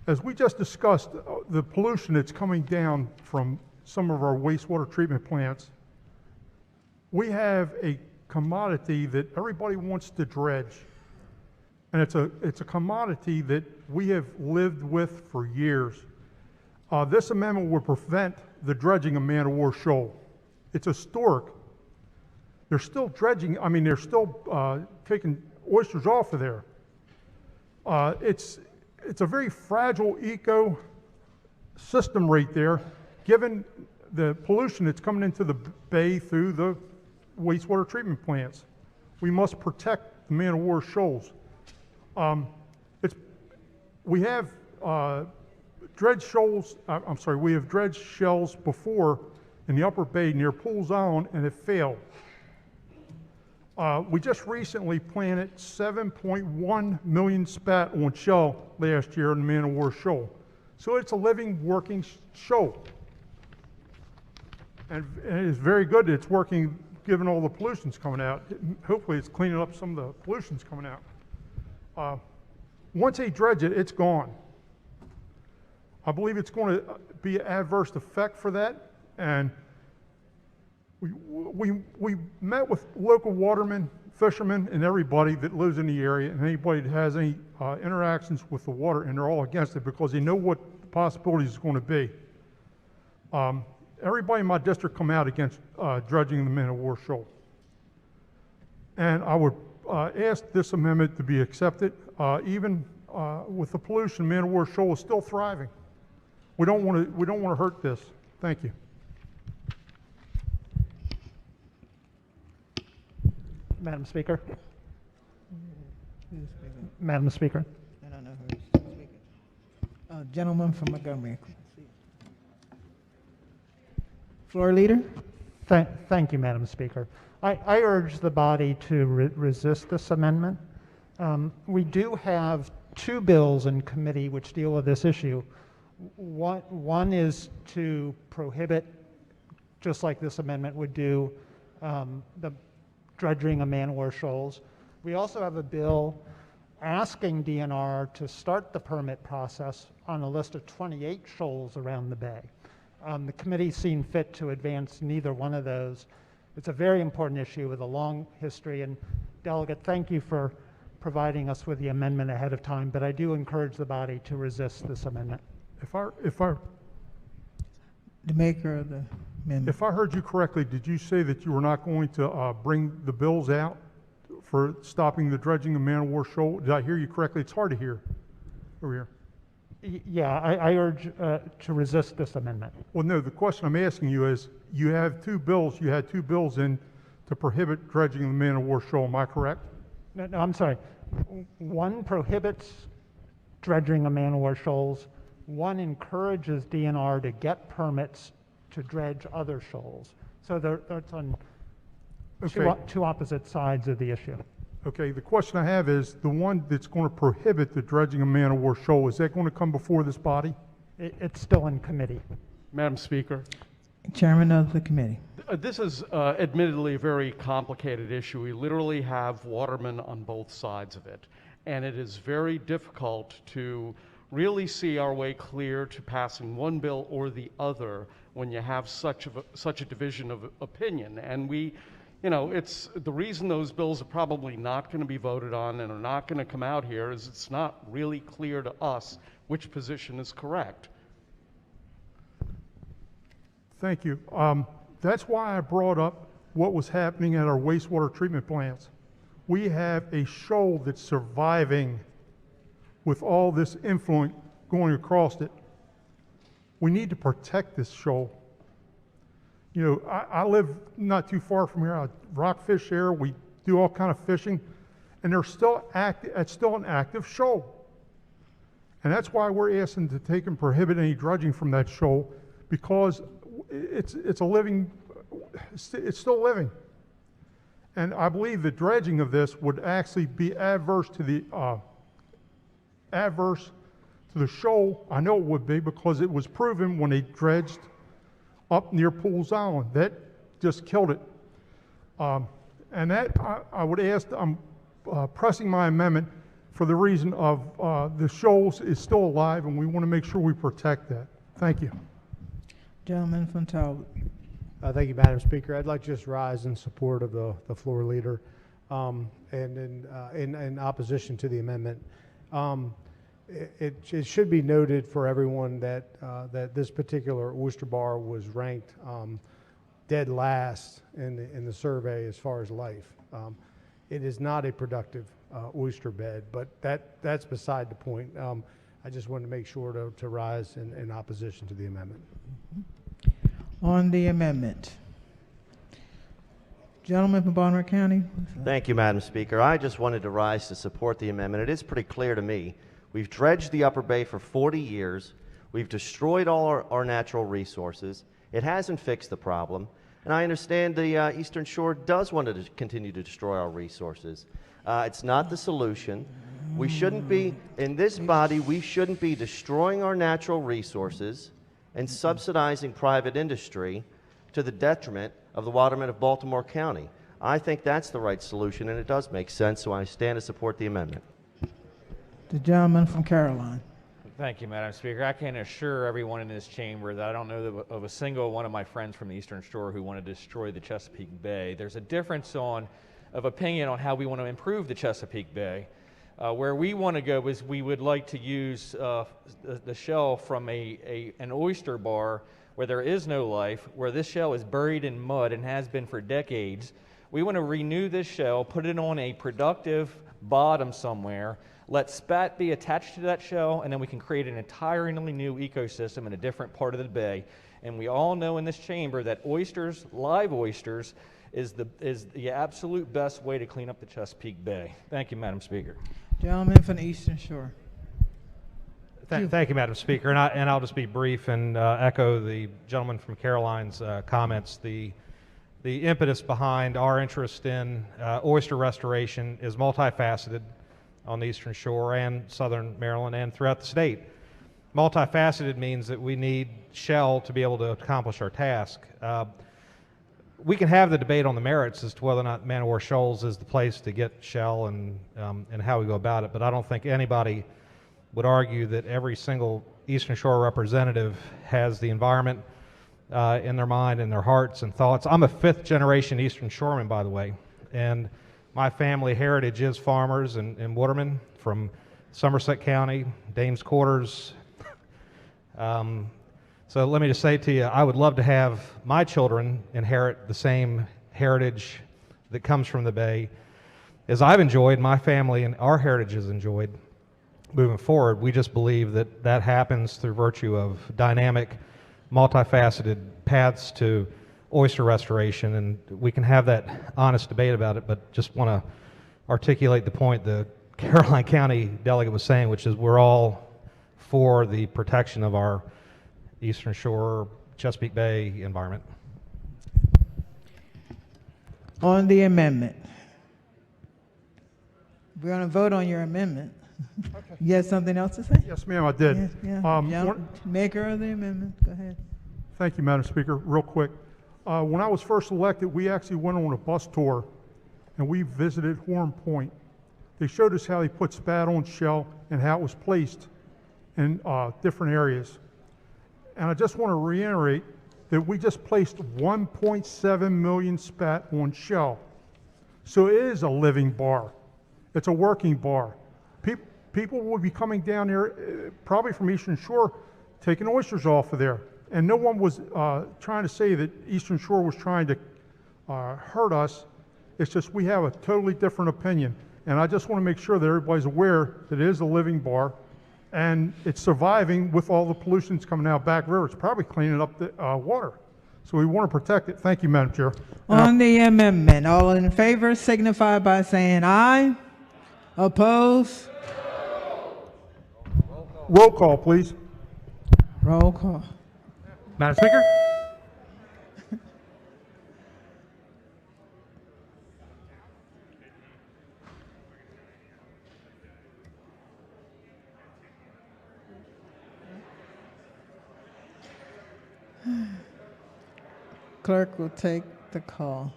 As we just discussed, the pollution that's coming down from some of our wastewater treatment plants, we have a commodity that everybody wants to dredge. And it's a commodity that we have lived with for years. This amendment would prevent the dredging of Man O War Shoal. It's historic. They're still dredging, I mean, they're still taking oysters off of there. It's a very fragile eco system right there, given the pollution that's coming into the bay through the wastewater treatment plants. We must protect the Man O War Shoals. We have dredged shoals, I'm sorry, we have dredged shells before in the upper bay near Pools Island, and it failed. We just recently planted 7.1 million spat on shell last year in the Man O War Shoal. So it's a living, working shoal. And it is very good that it's working given all the pollution's coming out. Hopefully it's cleaning up some of the pollution's coming out. Once they dredge it, it's gone. I believe it's going to be an adverse effect for that. And we met with local watermen, fishermen, and everybody that lives in the area, and anybody that has any interactions with the water, and they're all against it because they know what the possibilities is going to be. Everybody in my district come out against dredging the Man O War Shoal. And I would ask this amendment to be accepted. Even with the pollution, Man O War Shoal is still thriving. We don't want to hurt this. Thank you. Madam Speaker. Madam Speaker. I don't know who's speaking. Gentleman from Montgomery. Floor leader. Thank you, Madam Speaker. I urge the body to resist this amendment. We do have two bills in committee which deal with this issue. One is to prohibit, just like this amendment would do, the dredging of Man O War Shoals. We also have a bill asking DNR to start the permit process on a list of 28 shoals around the bay. The committee's seen fit to advance neither one of those. It's a very important issue with a long history, and Delegate, thank you for providing us with the amendment ahead of time, but I do encourage the body to resist this amendment. The maker of the amendment. If I heard you correctly, did you say that you were not going to bring the bills out for stopping the dredging of Man O War Shoal? Did I hear you correctly? It's hard to hear over here. Yeah, I urge to resist this amendment. Well, no, the question I'm asking you is, you had two bills in to prohibit dredging of the Man O War Shoal, am I correct? No, I'm sorry. One prohibits dredging of Man O War Shoals. One encourages DNR to get permits to dredge other shoals. So that's on two opposite sides of the issue. Okay, the question I have is, the one that's going to prohibit the dredging of Man O War Shoal, is that going to come before this body? It's still in committee. Madam Speaker. Chairman of the committee. This is admittedly a very complicated issue. We literally have watermen on both sides of it, and it is very difficult to really see our way clear to passing one bill or the other when you have such a division of opinion. And it's the reason those bills are probably not going to be voted on and are not going to come out here is it's not really clear to us which position is correct. Thank you. That's why I brought up what was happening at our wastewater treatment plants. We have a shoal that's surviving with all this influence going across it. We need to protect this shoal. You know, I live not too far from here. I rockfish there. We do all kind of fishing, and they're still it's still an active shoal. And that's why we're asking to take and prohibit any dredging from that shoal, because it's a living, it's still living. And I believe the dredging of this would actually be adverse to the shoal. I know it would be, because it was proven when they dredged up near Pools Island. That just killed it. And that, I would ask, I'm pressing my amendment for the reason of the shoals is still alive, and we want to make sure we protect that. Thank you. Gentleman from Talbot. Thank you, Madam Speaker. I'd like to just rise in support of the floor leader and in opposition to the amendment. It should be noted for everyone that that this particular oyster bar was ranked dead last in the survey as far as life. It is not a productive oyster bed, but that's beside the point. I just wanted to make sure to rise in opposition to the amendment. On the amendment. Gentleman from Baltimore County. Thank you, Madam Speaker. I just wanted to rise to support the amendment. It is pretty clear to me. We've dredged the Upper Bay for 40 years. We've destroyed all our natural resources. It hasn't fixed the problem. And I understand the Eastern Shore does want to continue to destroy our resources. It's not the solution. We shouldn't be, in this body, we shouldn't be destroying our natural resources and subsidizing private industry to the detriment of the watermen of Baltimore County. I think that's the right solution, and it does make sense, so I stand to support the amendment. The gentleman from Caroline. Thank you, Madam Speaker. I can assure everyone in this chamber that I don't know of a single one of my friends from the Eastern Shore who want to destroy the Chesapeake Bay. There's a difference of opinion on how we want to improve the Chesapeake Bay. Where we want to go is we would like to use the shell from an oyster bar where there is no life, where this shell is buried in mud and has been for decades. We want to renew this shell, put it on a productive bottom somewhere, let spat be attached to that shell, and then we can create an entirely new ecosystem in a different part of the bay. And we all know in this chamber that oysters, live oysters, is the absolute best way to clean up the Chesapeake Bay. Thank you, Madam Speaker. Gentleman from the Eastern Shore. Thank you, Madam Speaker, and I'll just be brief and echo the gentleman from Caroline's comments. The impetus behind our interest in oyster restoration is multifaceted on the Eastern Shore and Southern Maryland and throughout the state. Multifaceted means that we need shell to be able to accomplish our task. We can have the debate on the merits as to whether or not Man O War Shoals is the place to get shell and how we go about it, but I don't think anybody would argue that every single Eastern Shore representative has the environment in their mind and their hearts and thoughts. I'm a fifth-generation Eastern Shoreman, by the way, and my family heritage is farmers and watermen from Somerset County, Dames Quarters. So let me just say to you, I would love to have my children inherit the same heritage that comes from the Bay as I've enjoyed, my family and our heritage has enjoyed moving forward. We just believe that that happens through virtue of dynamic, multifaceted paths to oyster restoration, and we can have that honest debate about it, but just want to articulate the point the Caroline County delegate was saying, which is we're all for the protection of our Eastern Shore, Chesapeake Bay environment. On the amendment. We're going to vote on your amendment. Okay. You had something else to say? Yes, ma'am, I did. Yes, yeah. One- Maker of the amendment, go ahead. Thank you, Madam Speaker. Real quick. When I was first elected, we actually went on a bus tour and we visited Horn Point. They showed us how they put spat on shell and how it was placed in different areas. And I just want to reiterate that we just placed 1.7 million spat on shell. So it is a living bar. It's a working bar. People will be coming down there, probably from Eastern Shore, taking oysters off of there. And no one was trying to say that Eastern Shore was trying to hurt us. It's just we have a totally different opinion. And I just want to make sure that everybody's aware that it is a living bar and it's surviving with all the pollutions coming out Back River. It's probably cleaning up the water. So we want to protect it. Thank you, Madam Chair. On the amendment, all in favor signify by saying aye. Oppose? Roll call, please. Roll call. Madam Speaker? Clerk will take the call.